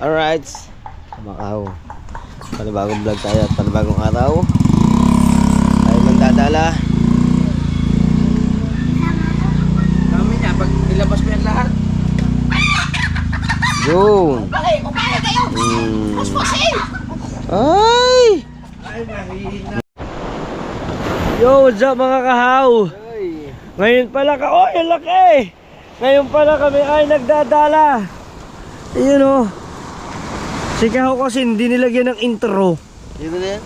Alright, Makaw. Panibagong vlog tayo at panibagong araw. Tayo mandadala. Kami niya, pag nilabas mo yan lahat. Yun. Upalay kayo! Puspusin! Ay! Ay, mahina. Yo, what's up mga kahaw? Ngayon pala ka, oh, yung laki! Ngayon pala kami ay nagdadala. Ayun o. Si kahaw kasi hindi nilagyan ng intro. Dito na yan?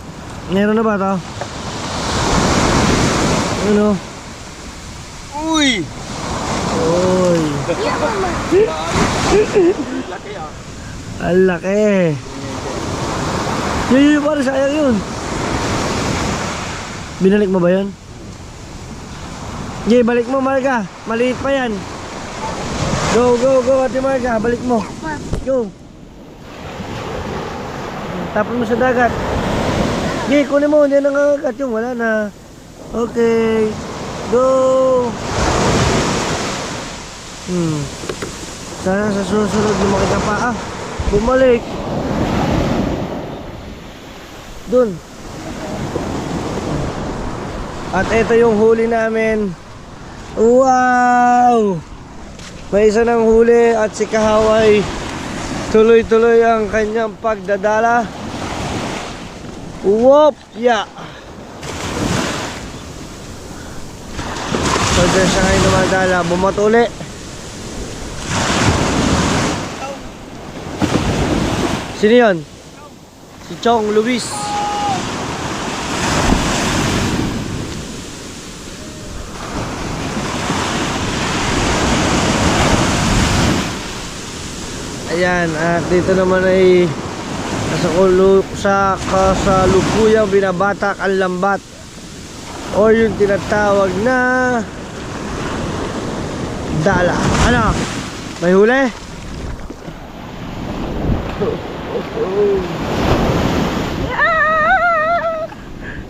Meron na ba ito? Ayun o. Uy! Uy. Laki ah. Ang laki. Yun, para sayang yun. Binalik mo ba yun? Okay, balik mo Marga. Maliit pa yan. Go, go, go Ate Marga. Balik mo. Go. Tapon mo sa dagat. Okay, kunin mo. Hindi na nangangagat yung wala na. Okay. Go. Sana sa susunod lumaki ka pa. Bumalik. Dun. At ito yung huli namin. Wow! May isa ng huli at si Kahaway tuloy-tuloy ang kanyang pagdadala. Whoop! Yeah! So dyan siya ngayon dumadala. Bumatuli. Sino yun? Si Chong Luis. Ayan, at dito naman ay sa kasalukuyang binabatak ang lambat o yung tinatawag na dala. Ano? May huli?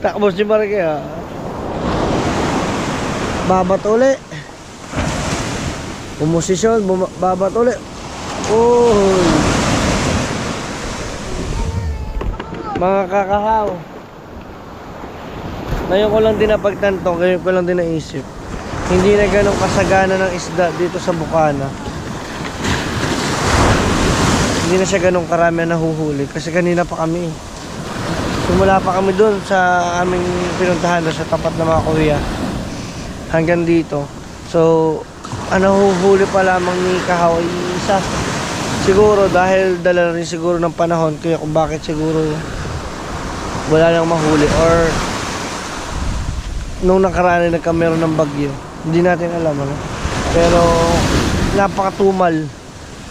Takbo si Marike ha. Babat uli. Pumosisyon, babat uli. Oh. Mga kakahaw. Ngayon ko lang din napagtanto, ngayon ko lang din naisip. Hindi na ganun kasagana ng isda dito sa Bukana. Hindi na siya ganun karami na nahuhuli kasi kanina pa kami. Simula pa kami doon sa aming pinuntahan doon sa tapat ng mga kuya. Hanggang dito. So, ang nahuhuli pa lamang ni Kahaw ay isa. Siguro dahil dala rin siguro ng panahon kaya kung bakit siguro wala nang mahuli or nung nakaraan ay nagkameron ng bagyo. Hindi natin alam ano. Pero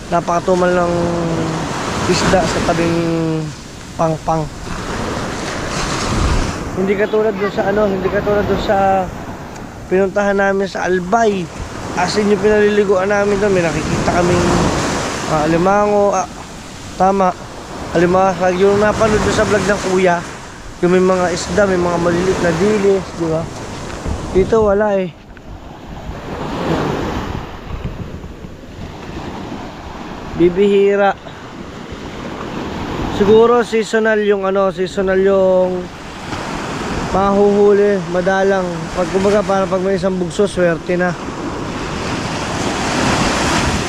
napakatumal ng isda sa tabing pangpang. Hindi katulad doon sa pinuntahan namin sa Albay. As in yung pinaliliguan namin doon, may nakikita kaming alimango, tama, alimango, yung napanood doon sa vlog ng kuya, yung may mga isda, may mga maliliit na dilis, di ba? Dito wala eh. Bibihira. Siguro seasonal yung mahuhuli, madalang. Pag kumbaga para pag may isang bugso, swerte na.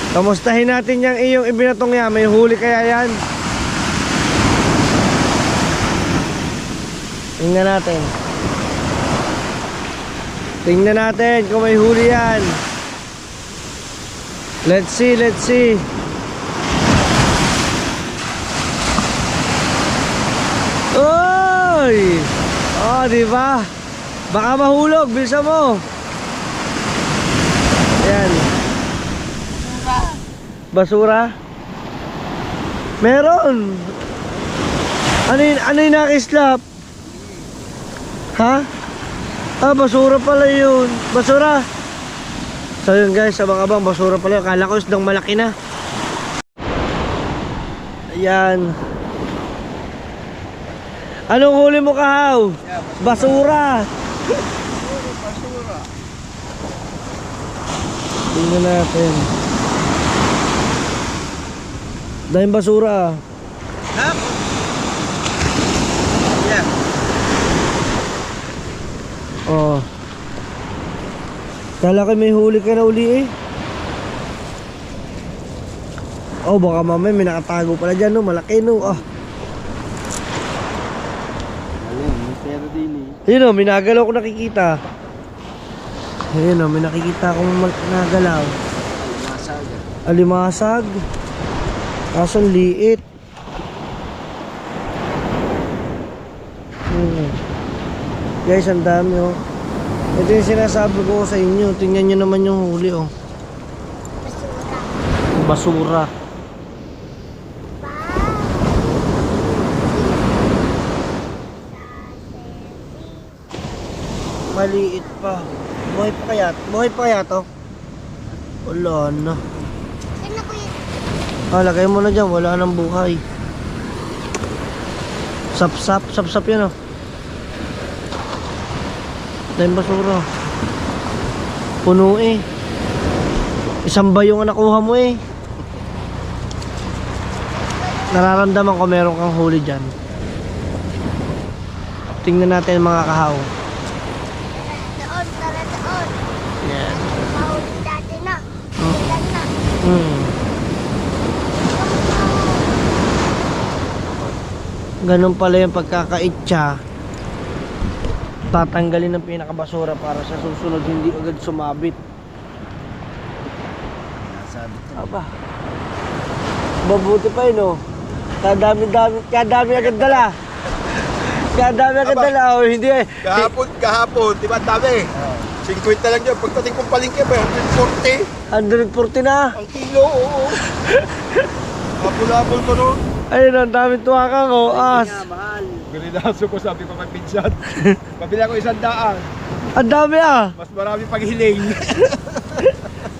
Kamustahin natin yung iyong ibinatong yan. May huli kaya yan? Tingnan natin kung may huli yan. Let's see. Oy! Oh, diba? Baka mahulog, bilisan mo. Ayan. Basura? Meron. Ano yung nakislap? Ha? Basura pala yun. Basura. So yun guys, abang-abang, basura pala yun. Kala ko isdang malaki na. Ayan. Anong huli mo, Kahaw? Basura. Basura. Tingnan natin. Dahil basura ah. Ha? Yeah. Oh. Kala ko may huli ka na uli eh. Oh, baka mamaya may nakatago pala dyan no, malaki no. Ah. Ayun, mister din eh. Ayun o, may nagalaw ko nakikita. Ayun o, may nakikita akong nagalaw. Masag. Alimasag. Kaso ang liit. Guys, ang dami oh. Ito yung sinasabi ko sa inyo. Tingnan nyo naman yung huli oh. Basura. Maliit pa. Buhay pa kaya? Buhay pa kaya to? Wala na. Ano ko yun? Ah, lagay mo na dyan. Wala nang buhay. Sap-sap. Sap-sap yan oh. Dahil basura. Puno eh. Isang bayong ang nakuha mo eh. Nararamdaman ko meron kang huli dyan. Tingnan natin mga kahaw. Doon, tara doon. Yan. Mahuli dati na. Ilan na. Ganun pala yung pagkakaitsa. Tatanggalin ng pinakabasura para sa susunod hindi agad sumabit. Nasabit. Aba. Mabuti pa yun oh. Kadami agad dala. Kadami agad Aba. dala oh. Hindi eh. Kahapon, di ba dami? 50 lang yun. Pagdating kong palengke ba, 140 140 na. ang kilo, oo. Habol-habol ko nun. Ayun ang dami tuwakang oh. As. Mahal. Ganinaso ko, sabi ko kay Pinsan. Pabili ako 100. Ang dami ah. Mas marami pang hiling.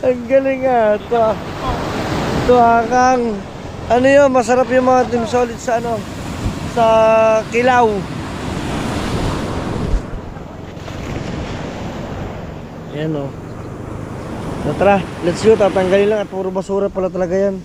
Ang galing ah. Tuwakang. Ano yun? Masarap yung mga team solid sa ano? Sa kilaw. Yan o. So, tara, let's go. Tatanggalin lang at puro basura pala talaga yan.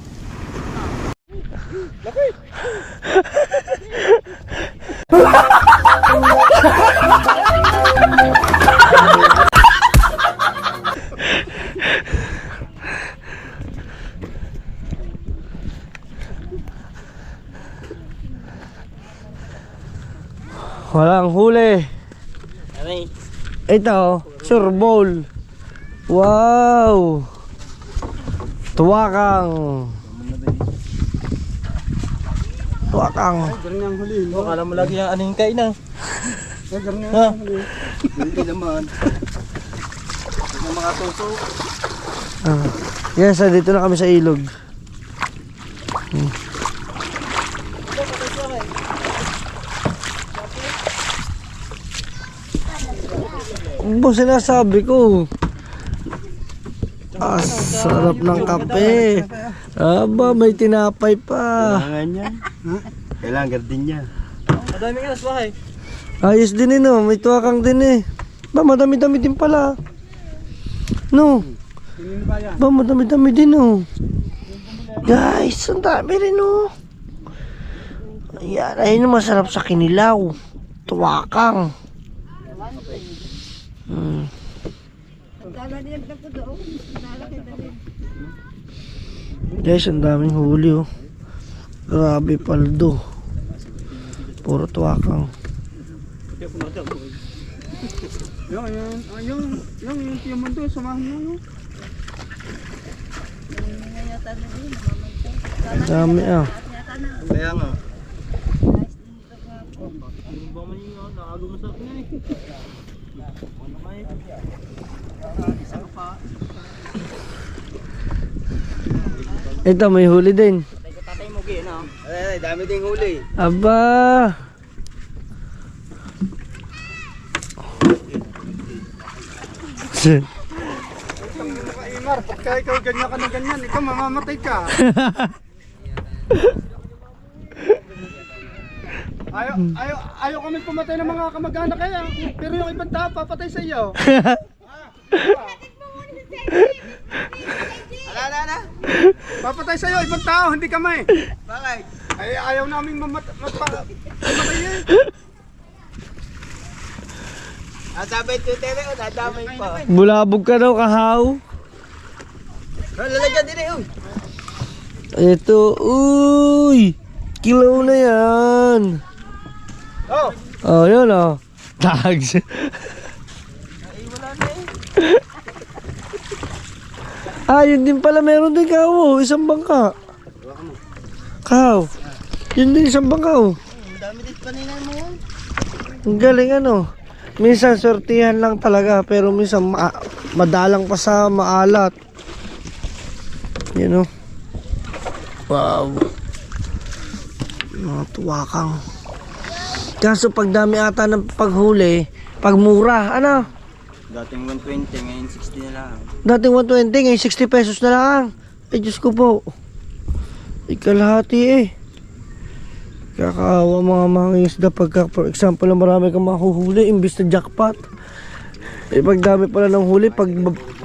Walang huli. Aray. Ito, sure bowl. Wow. Tuwakang. Tuwakang. Ganun ang huli. Akala mo lagi yung aning kain na. Ganun Ha? ang huli. Hindi naman. Yung mga tuso. Ah. Yes, dito na kami sa ilog. Bo, sinasabi ko. Sarap ng kape. Aba, may tinapay pa. Kailangan niya. Kailangan gardin niya. Madami ka na sa bahay. Ayos din eh, no? May tuwakang din eh. Ba, madami-dami din pala. No? Ba, madami-dami din, no? Guys, ang dami rin, no? Ayan, ayun ang masarap sa kinilaw. Tuwakang. Guys, ang daming huli, oh. Grabe, paldo. Puro tuwakang. Yung tiyamon doon, samahan mo yun. Ang dami, ah. Kaya nga. Ito, may huli din. Tatay mo gin, no? Ay, dami ding huli. Aba. Imar, pagka ikaw ganyan ka na ganyan, ikaw mamamatay ka. Ayaw kami pumatay ng mga kamag-anak kaya, pero yung ibang tao papatay sa iyo. Ala, na. Papatay sa'yo, ibang tao, hindi kami. Bakit? Ay, ayaw namin mamatay eh. Ang sabi ko, Tere, nadamay pa. Bulabog ka daw, kahaw. Lalagyan din eh. Ito, uy! Kilaw na yan. Oh, Oh, yun oh. Tags. Yun din pala, meron din kahaw oh. Isang bangka. Kahaw. Yun din isang bangka oh. Ang dami din paninay mo yun. Ang galing ano. Minsan sortihan lang talaga, pero minsan madalang pa sa maalat. Yun oh. Wow. Mga tuwakang. Kaso pag dami ata ng paghuli, pag mura, ano? Dating 120, ngayon 60 na lang. Dating 120, ngayon 60 pesos na lang. Ay, Diyos ko po. Ikalahati eh. Kakaawa mga isda pagka, for example, na marami kang mahuhuli, imbis na jackpot. Eh, pag dami pala ng huli,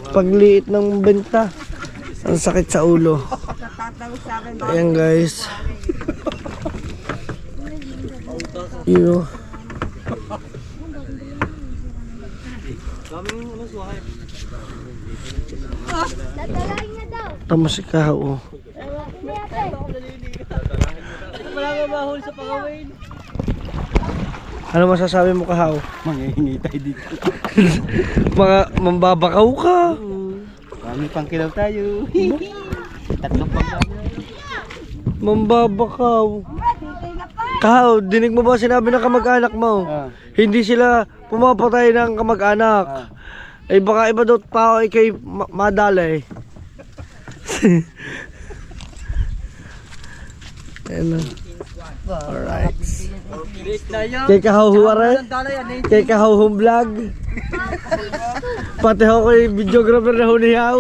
pagliit ng benta, ang sakit sa ulo. Ayan guys. You know. Dadalahin niya daw. Tama si Kaho. Wala nga mahuli sa pangawin. Ano masasabi mo Kaho? Manghihingi tayo dito. Mga mambabakaw ka. Kami pang kilaw tayo. Tatlong pang Mambabakaw. Kaho, dinig mo ba sinabi ng kamag-anak mo? Hindi sila pumapatay ng kamag-anak. Eh baka iba daw tao ay kay madalay. Ayan na. Alright. Kay Kahuhuwaran? Kay Kahuhum vlog? Pati ako kay videographer na hunihaw?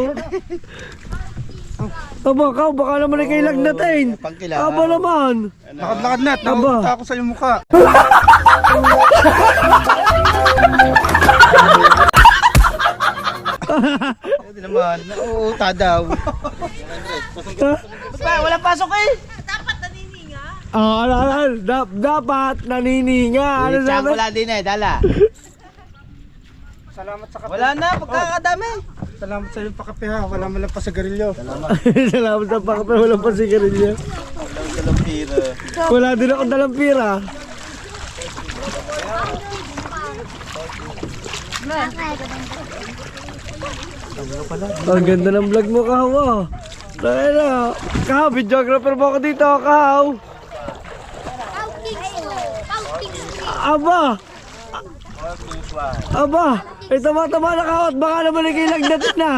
Aba, Kaw, baka naman ay kay lagnatin. Aba naman. lakad-lakad na, Aba. nakakita ako sa iyong mukha. Hindi naman, nauuta daw. Wala pasok eh. Dapat nanininga. Ano Siyang sabi? wala din eh, dala. Salamat sa kape. Wala na, pagkakadami. Salamat sa iyong pakape ha, wala man lang pa sa garilyo. Salamat sa pakape, walang pasigarilyo. Wala din ako dalang pira. Ang ganda ng vlog mo, Kahaw. Oh. Dahil na. Kahaw, videographer mo ako dito, Kahaw. Aba! Aba! Ay, tama-tama na Kahaw at baka naman ikilag natin na.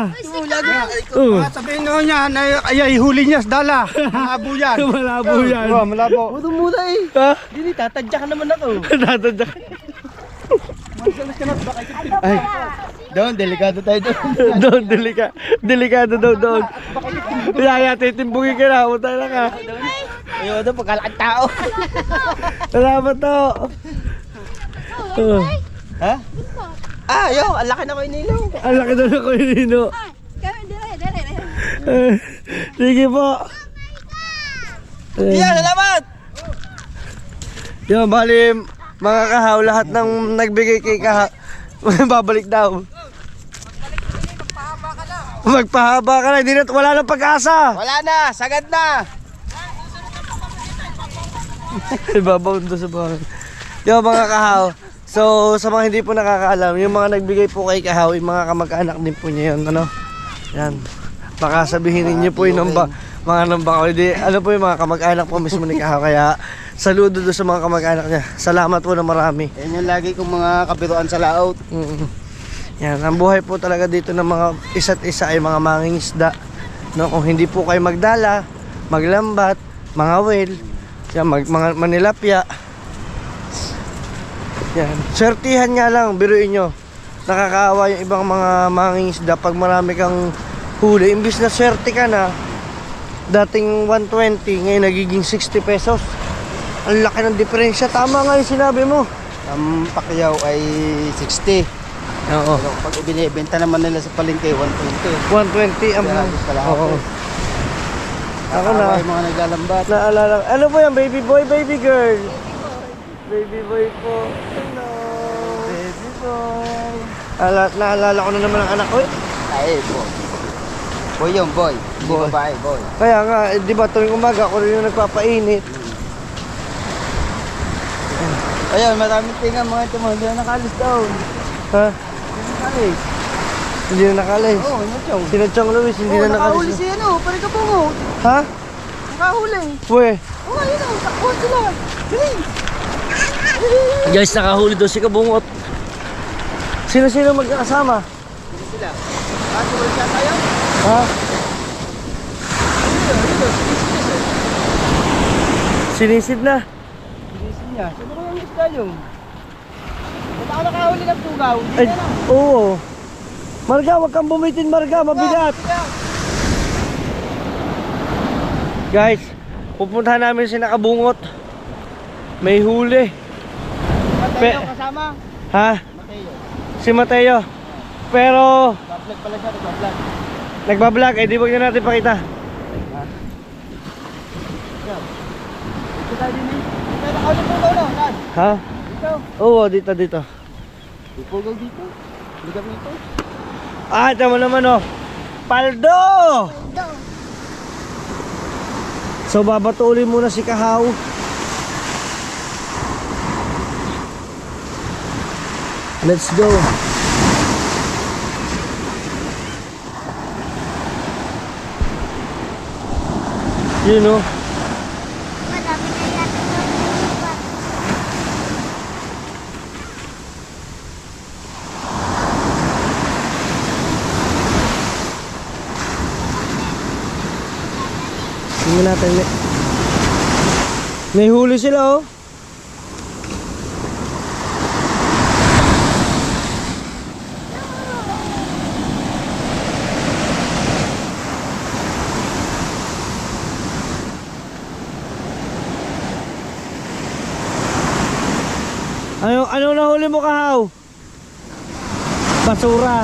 Sabihin nga niya, ay huli niya sa dala. Malabo yan. Malabo yan. Oh, malabo. Huwag muna eh. Ha? Hindi, tatadya ka naman ako. Tatadyak. Ay, doon, delikado tayo doon. Doon, delikado daw doon. Yaya, titimbugin ka na. Punta na ka. Ayaw doon, pagkalakad tao. Salamat to. Ha? Ayaw, ang laki na ko inilaw. Ang laki doon ako inino. Sige po. Yan, salamat! Yan, bali, mga Kahaw, lahat ng nagbigay kay Kahaw, babalik daw. Magpahaba ka na, hindi na, wala nang pag-asa. Wala na, sagad na. Ibabaw doon sa bahay. Yung mga Kahaw, so sa mga hindi po nakakaalam, yung mga nagbigay po kay Kahaw, yung mga kamag-anak din po niya yun, ano? Yan. Baka sabihin ninyo po yung mga nambakaw. Hindi, ano po yung mga kamag-anak po mismo ni Kahaw. Kaya saludo doon sa mga kamag-anak niya. Salamat po na marami. Yan yung lagi kong mga kabiruan sa laot. Yan, ang buhay po talaga dito ng mga isa't isa ay mga mangingisda. No, kung hindi po kayo magdala, maglambat, mga whale, yan, mga manilapya. Yan, swertihan nga lang, biruin nyo. Nakakaawa yung ibang mga mangingisda pag marami kang huli. Imbis na swerte ka na, dating 120, ngayon nagiging 60 pesos. Ang laki ng diferensya. Tama nga yung sinabi mo. Ang pakyaw ay 60. Oo. Pero pag ibinibenta naman nila sa palengke, 120. 120 ang Kaya halos kalahati. Oo. Ako na. Nakakawa yung mga naglalambat. Naalala. Ano po yan? Baby boy, baby girl? Baby boy po. Hello. Baby boy. Naalala ko na naman ang anak ko eh. Ay, boy. Boy yung boy. Hindi Boy. babae, boy. Kaya nga, di ba tuwing umaga ako rin yung nagpapainit. Ayun, maraming tinga mga ito mga hindi na nakalis daw. Ha? Hindi na nakalis. Hindi na nakalis. Oo, yun yung. Sino Chong Luis, hindi na nakahuli nakalis. si ano, pare ka po mo. Ha? Nakahuli. Pwe. Oo, yun o, takbuhan sila. Dali. Guys, nakahuli daw si Kabungot. Sino-sino magkakasama? Dali sila. Bakit wala siya tayo? Ha? Sinisid na. Bilisin niya. Sino ko yung isda yung? Ba't ako nakahuli ng tugaw? Ay, oo. Marga, wag kang bumitin, Marga. Mabigat. Guys, pupuntahan namin si Nakabungot. May huli. Mateo kasama. Ha? Mateo. Si Mateo. Pero, Bablog pala siya, nagbablog. nagbablog. Eh, di wag na natin pakita. Ito tayo din eh. Ito nakahuli po daw na. Saan? Ha? Dito. Oo, dito. Ipugaw dito. Ligam dito. Ah, tama naman oh. Paldo! Daw. So, babatuloy muna si Kahaw. Let's go. You know, Madami na yata sa lupa. tingnan natin. May huli sila oh. Ano nahuli mo, Kahaw? Basura.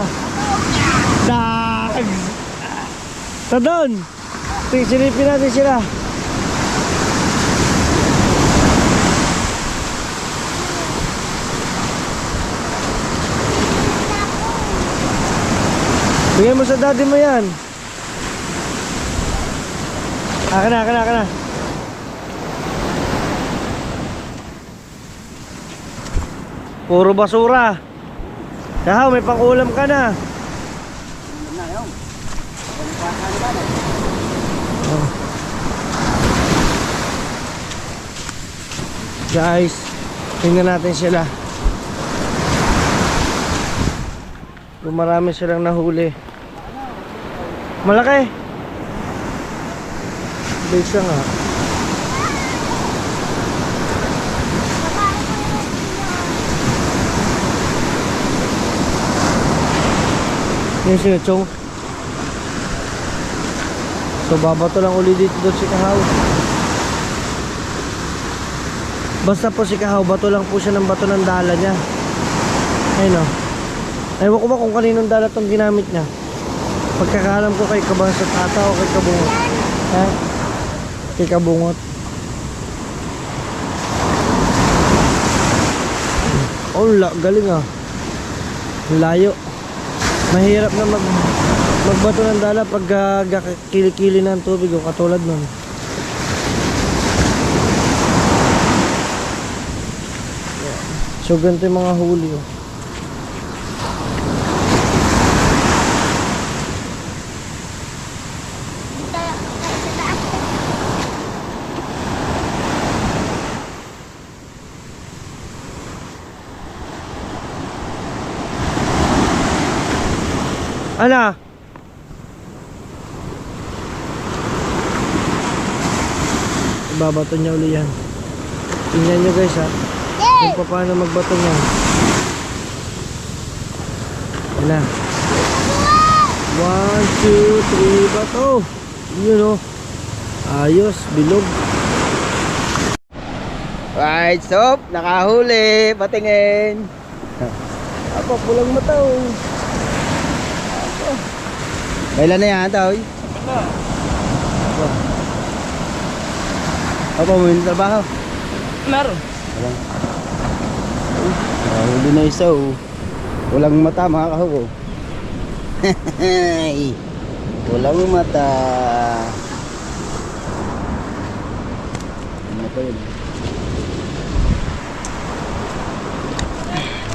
Dags. Sa doon. Silipin natin sila. Bigay mo sa daddy mo yan. Akin na. Puro basura. Kahaw, may pang-ulam ka na. Guys, tingnan natin sila. Kung marami silang nahuli. Malaki. Bisa nga. Yung sinachong. So babato lang uli dito doon si Kahaw. Basta po si Kahaw, bato lang po siya ng bato ng dala niya. Ayun o. Ewan ko ba kung kaninong dala itong ginamit niya. Pagkakalam ko kay Kabasat ata o kay Kabungot. Ha? Kay Kabungot. Oh, galing ah. Layo. Mahirap na magbato ng dala pag kilikili na ang tubig o katulad nun. So ganito yung mga huli oh. Ano? Ibabato niya uli yan. Tingnan nyo guys ha. Kung paano magbato niyan. Yan na. 1, 2, 3 bato. Yun o. Ayos, bilog. Right, stop. Nakahuli. Patingin. Apa, pulang mata oh. Kailan na yan, Toy? Apa, mo yung trabaho? Meron. Walang. Huli na isa oh. Walang mata mga kahuko. Walang mata. Ano pa yun?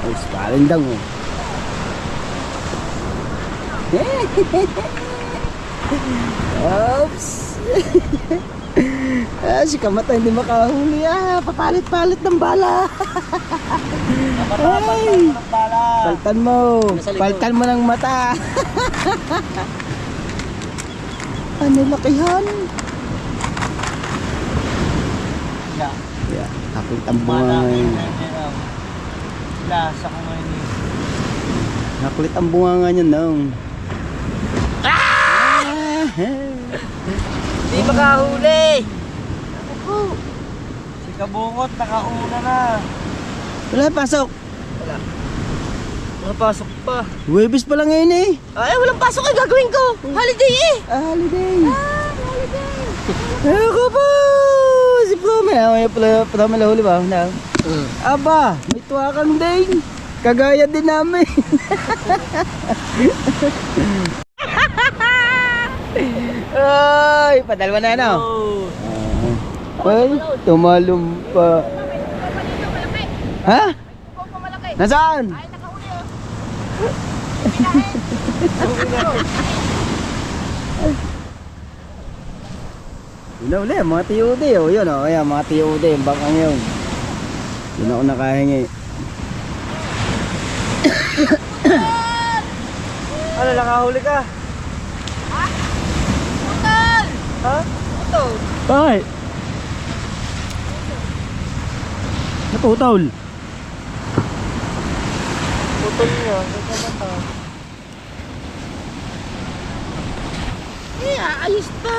Ay, palindang oh. Oops. Si Kamata hindi makahuli papalit-palit ng bala. Ay, paltan mo ng mata. Ano lakihan? Yeah, nakita ang bunga ngayon. Lasa ko ngayon. Naklit ang bunga nga niya nung. Hindi makahuli. Si Kabungot nakauna na. Wala pasok. Wala pasok pa. Huwebes pa lang ngayon eh. Ay, walang pasok ay gagawin ko. Holiday eh. Holiday. Holiday. Ako po! Si Prome. May Prome na huli ba? Na. Aba, may tuwakang din. Kagaya din namin. Ay, padalwa na ano? Ay, tumalumpa. Ha? Nasaan? Yun uli, mga TOD oh, yun oh, ayan, mga TOD, yung bakang yun. Yun ako nakahingi. Ano, nakahuli ka? Ha? Ito. Bakit? Naputol. Putol niya. Ito mata. Ayos pa.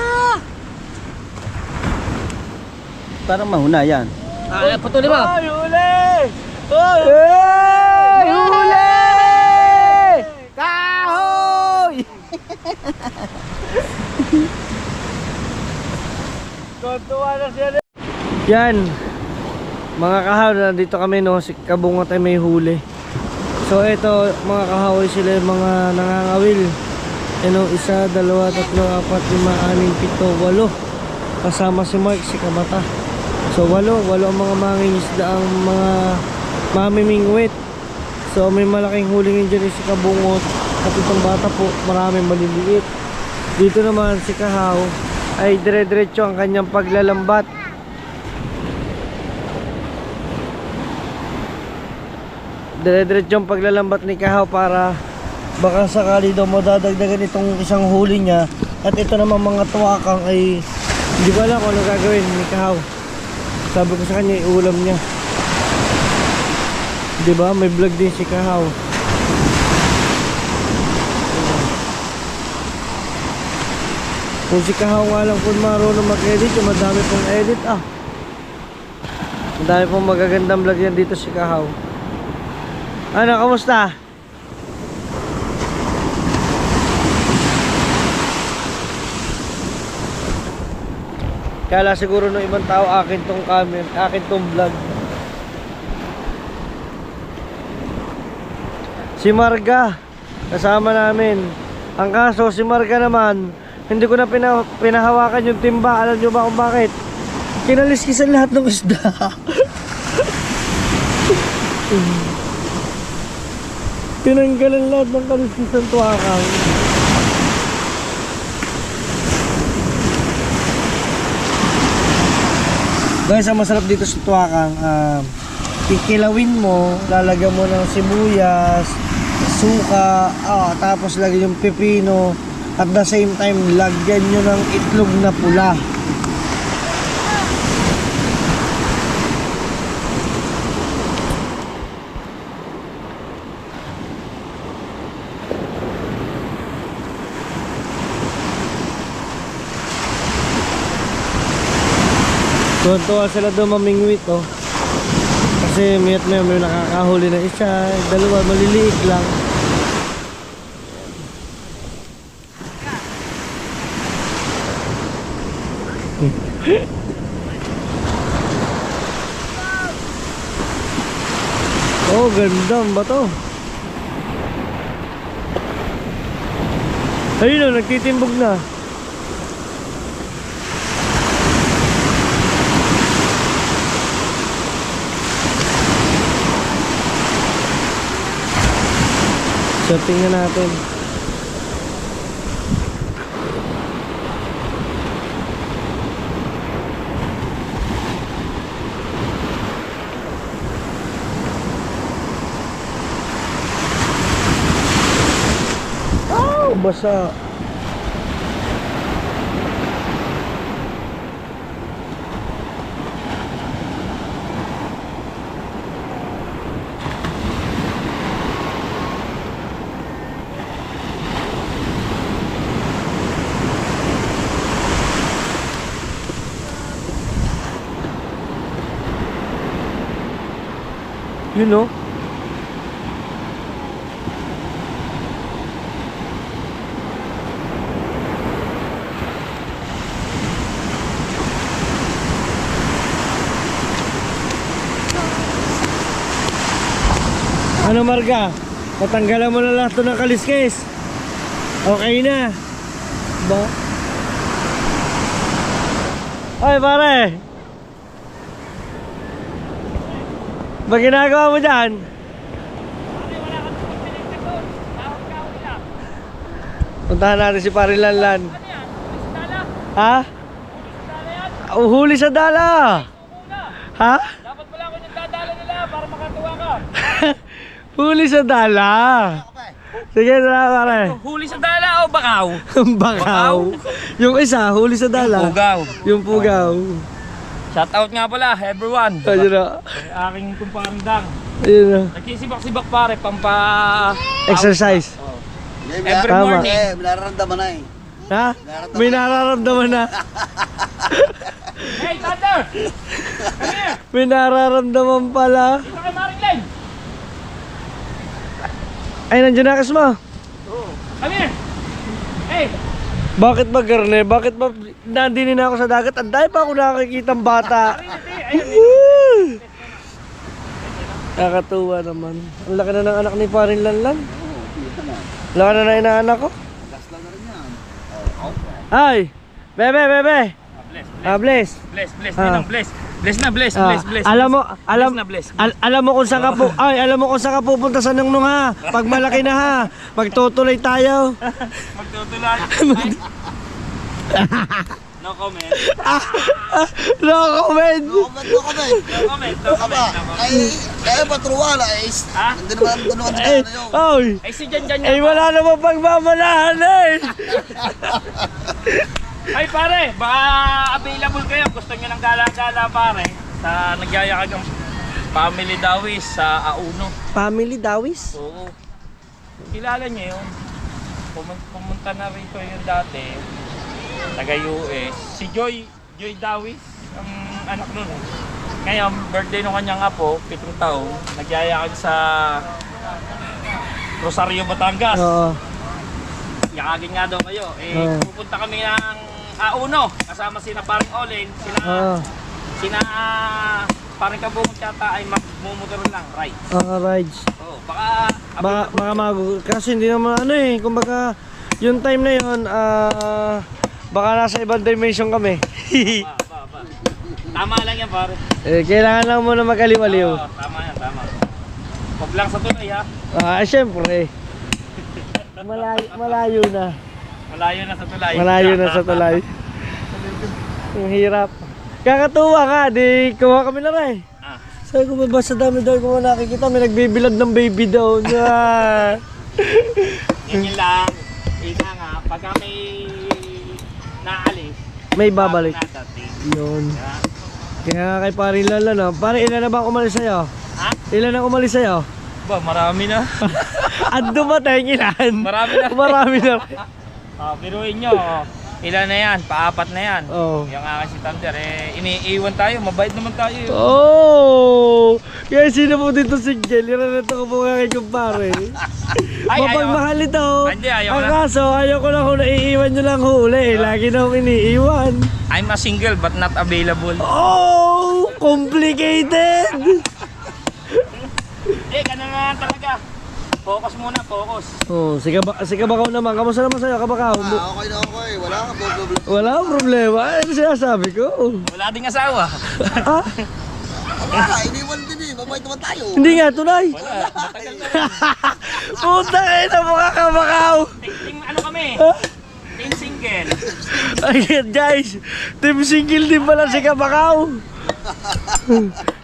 Parang mahuna yan. Ay, putulin mo. Ay, huli! Hoy! Hey! Huli! Kahoy! Kontuwa na siya. Yan. Mga kahaw, nandito kami no, si Kabungot ay may huli. So ito, mga kahaw sila yung mga nangangawil. Ano, 1, 2, 3, 4, 5, 6, 7, 8. Kasama si Mark, si Kamata. So 8 ang mga mangingisda ang mga mamimingwit. So may malaking huling dyan si Kabungot. At itong bata po, maraming maliliit. Dito naman si Kahaw ay dire-diretso ang kanyang paglalambat. Dire-diretso ang paglalambat ni Kahaw para baka sakali daw madadagdagan itong isang huli niya. At ito naman mga tuwakang ay hindi ko alam kung ano gagawin ni Kahaw. Sabi ko sa kanya iulam niya. Diba? May vlog din si Kahaw. Kung si Kahaw nga lang kung marunong mag-edit, yung madami pong edit madami pong magagandang vlog yan dito si Kahaw. Ano, kamusta? Kala siguro ng ibang tao akin tong camera, akin tong vlog. Si Marga kasama namin. Ang kaso si Marga naman, hindi ko na pinahawakan yung timba. Alam nyo ba kung bakit? Kinaliskisan lahat ng isda. Tinanggalan lahat ng kaliskisan tuwakang. Guys, ang masarap dito sa tuwakang, kikilawin mo, lalagyan mo ng sibuyas, suka, tapos lagyan yung pepino, at the same time lagyan nyo ng itlog na pula. Tuwa sila doon mamingwit oh. Kasi mayat may nakakahuli na isa, dalawa, maliliit lang. Oh, ganda ang bato. Ayun o, nagtitimbog na. So, tingnan natin. Oh, basa. You know? Ano Marga? Patanggalan mo na lahat to ng kaliskis. Okay na. Ba? Ay pare. Ba ginagawa mo dyan? Puntahan natin si Pare Lanlan. Ha? Uhuli sa dala. Ha? Dapat pala ako yung dadala nila para makatuwa ka. Huli sa dala. Sige na pare. Huli sa dala o bakaw? Bakaw. Yung isa, huli sa dala. Pugaw. Yung pugaw. Shout out nga pala everyone. Ayun na. Aking kumparing Dang. Ayun na. Nagsisibak-sibak pare pampa Exercise. every Tama. morning. Nararamdaman na eh. Ha? May nararamdaman na. Hey Thunder! Come here! May nararamdaman pala. Dito kay Maring Len! Ay, nandiyan na kas mo. Come here! Hey! Bakit ba Garne? Bakit ba nandinin ako sa dagat? Ang dahil pa ako nakakikitang bata. Woo! Nakakatuwa naman. Ang laki na ng anak ni Parin Lanlan. Laki na na inaanak ko. Ay! Bebe, bebe! Bless. Bless, Ah. Ninang, bless. Bless na, bless, Ah, bless. alam mo, Bless na, bless. alam mo kung saan ka alam mo kung saan ka pupunta sa Nungnung ha. Pag malaki na ha, magtutuloy tayo. Magtutulad. No comment. No comment. No comment. No comment. No comment. Kaya patruwala eh. Ha? Hindi naman Eh, oy. Ay si Jan Eh, wala namang pagmamalahan eh. Ay pare, baka available kayo. Gusto nyo ng gala-gala pare. Sa nagyayakag ang Family Dawis sa Auno. Family Dawis? Oo. Kilala nyo yun. Pumunta na rito yung dati. Taga US. Si Joy Dawis, ang anak nun. Ngayon, birthday ng kanyang apo, 7 taon. Nagyayakag sa Rosario, Batangas. Oo. Yakagin nga daw kayo. Oo. Pupunta kami ng Auno. Kasama sina Paring Olen. Oo. Sina Paring Kabungot yata ay magmumotor lang. Right. Rides. Oo. Baka Kasi hindi naman ano eh. Kumbaga, yung time na yun, baka nasa ibang dimension kami. ba. Tama lang yan pare. Kailangan lang muna magaliwaliw. Oo, tama yan, tama. Huwag lang sa tulay ha. Siyempre. Malayo na. Malayo na sa tulay. Malayo na sa tulay. Ang hirap. Kakatuwa ka, di kuha kami na rin. Ah. Sabi ko ba sa dami daw ko nakikita, may nagbibilad ng baby daw. Ganyan lang. Ika nga, pagka may naalis, May babalik. bago na dating. Yun. Yeah. Kaya nga kay Pare Lala no. Pare, ilan na ba ang umalis sa'yo? Ha? Ilan ang umalis sa'yo? Ba, marami na. At dumating ilan? Marami na. Marami na. Biruin nyo. Ilan na yan? Paapat na yan. Oo. Yung akin si Thunder, iniiwan tayo. Mabait naman tayo. Oh! Kaya sino po dito single? Yan na ito ko po kay kumpare. Mapagmahal ito. Hindi, ayaw Ang na. kaso, ayaw ko lang kung naiiwan nyo lang huli. Lagi na akong iniiwan. I'm a single but not available. Oh! Complicated! Ganun na talaga. Focus muna, focus. Oh, si Kabakaw naman. Kamusta naman sa'yo, Kabakaw? Okay na okay. Wala ka problema. Wala akong problema. Ano sinasabi ko? Wala ding asawa. Ah? Wala, iniwan din eh. Mabait naman tayo. Hindi nga, tunay. Wala, matagal na. Puta kayo na mga Kabakaw. Team ano kami? Team single. Ayan guys, team single din pala si Kabakaw.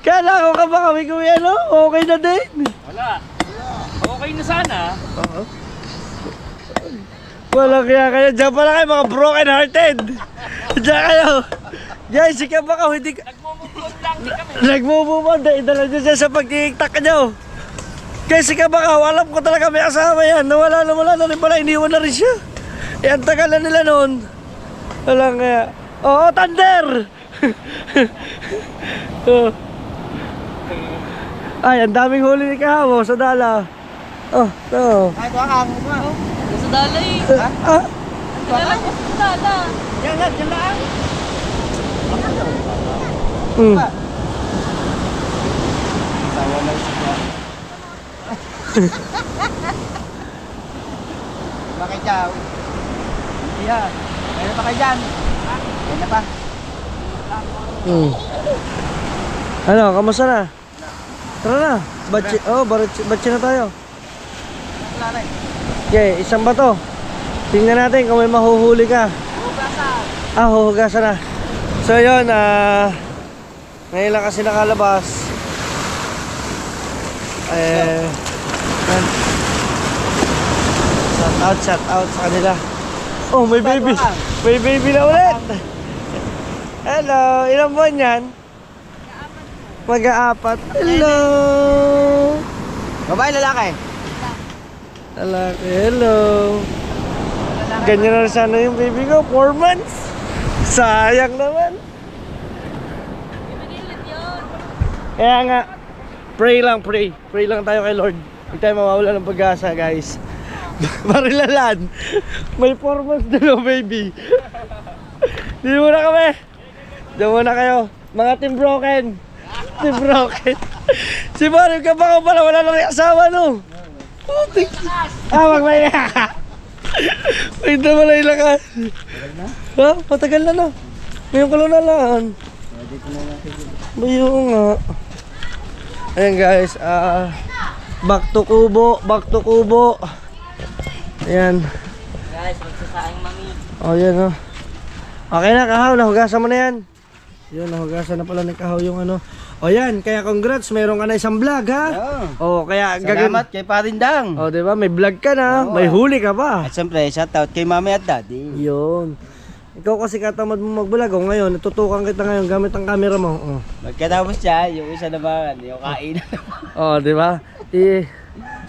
Kala ko Kabakaw, ikaw yan o, okay na din. Wala. Okay na sana. Wala kaya kayo, dyan pala kayo mga broken hearted. Dyan kayo. Guys, si Kabakaw, hindi ka... Nagmumukod lang, di kami. Nagmumubon, idala nyo siya sa pagkiktak nyo. Guys, si Kabakaw, alam ko talaga may asawa yan. Nawala na rin pala, iniwan na rin siya. Eh, ang tagal na nila noon. Walang kaya. Oo, Thunder! Oh. Ay, ang daming huli ni Kahawo sa dala. Oh, ito. Ay, baka ang Sa dala eh. Ah, Kilala ko sa dala. Yan lang. mm. Bakit daw? Yan. Meron pa kayo dyan? Yan na pa. Mm. Ano, kamusta na? Tara na. Batsi na tayo. Wala na eh. Okay, isang bato. Tingnan natin kung may mahuhuli ka. Huhugasan na. So yun, ngayon lang kasi nakalabas. Yan. Shout out sa kanila. Oh, may baby. May baby na ulit. Hello, ilang buwan yan? Mag-aapat. Hello. Babae, lalaki. Lalaki, hello. Ganyan na rin sana yung baby ko, 4 months. Sayang naman. Ibigilid yun. Kaya nga, pray lang tayo kay Lord. Hindi tayo mawawala ng pag-asa, guys. Marilalan. May 4 months na baby. Di muna kami. Diyan muna kayo. Mga team broken. Team broken. Si Mario Kabakaw pala, wala lang yung asawa, no? Putik. Magmaya ka. Wait na wala yung lakas. Ha? Matagal na, no? Ngayon ko lang nalaan. Bayo nga. Ayan guys, back to kubo. Ayan. Guys, magsasaing mami. Oh, yan oh. Okay na, Kahaw, nahugasan mo na yan. Yun, nahugasan na pala ni Kahaw yung ano. O yan, kaya congrats, meron ka na isang vlog ha. Oh, kaya Salamat kay Parindang. Oh, di ba? May vlog ka na, Oo. may huli ka pa. At siyempre, shoutout kay Mami at Daddy. Yun. Ikaw kasi katamad mo mag-vlog. O ngayon, natutukan kita ngayon gamit ang camera mo. Oh. Magkatapos siya, yung isa naman, yung kain. Oh, di ba?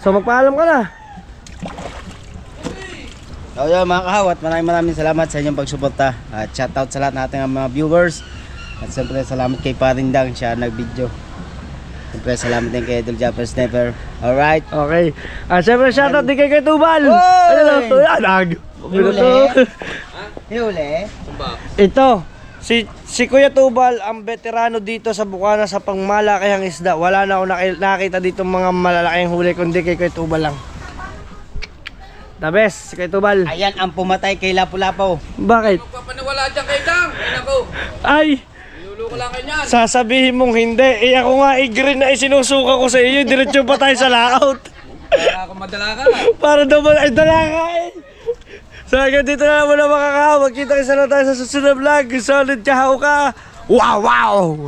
So magpaalam ka na. So yun mga kahawat, maraming salamat sa inyong pagsuporta. At shoutout sa lahat nating mga viewers. At siyempre salamat kay Parindang, siya nag-video. Siyempre salamat din kay Idol Japper Sniper. Alright. Okay. Siyempre shoutout din kay Tubal. Oy! Ano? Ayan, Huli. Ito, si Kuya Tubal, ang veterano dito sa Bukana sa pangmalakihang isda. Wala na ako nakita dito mga malalaking huli kundi kay Kuya Tubal lang. The best, si Kuya Tubal. Ayan ang pumatay kay Lapu-Lapu. Bakit? Papaniwala dyan kay Dang. Ay nako. Ay, Niluloko lang kayo niyan. sasabihin mong hindi. Ako nga i-green na isinusuka ko sa iyo. Diretso pa tayo sa layout. Para ako madala ka. Para naman ay dala ka eh. So hanggang dito na naman ang makakahaw. Magkita kita na tayo sa susunod vlog. Solid kahaw ka. Wow!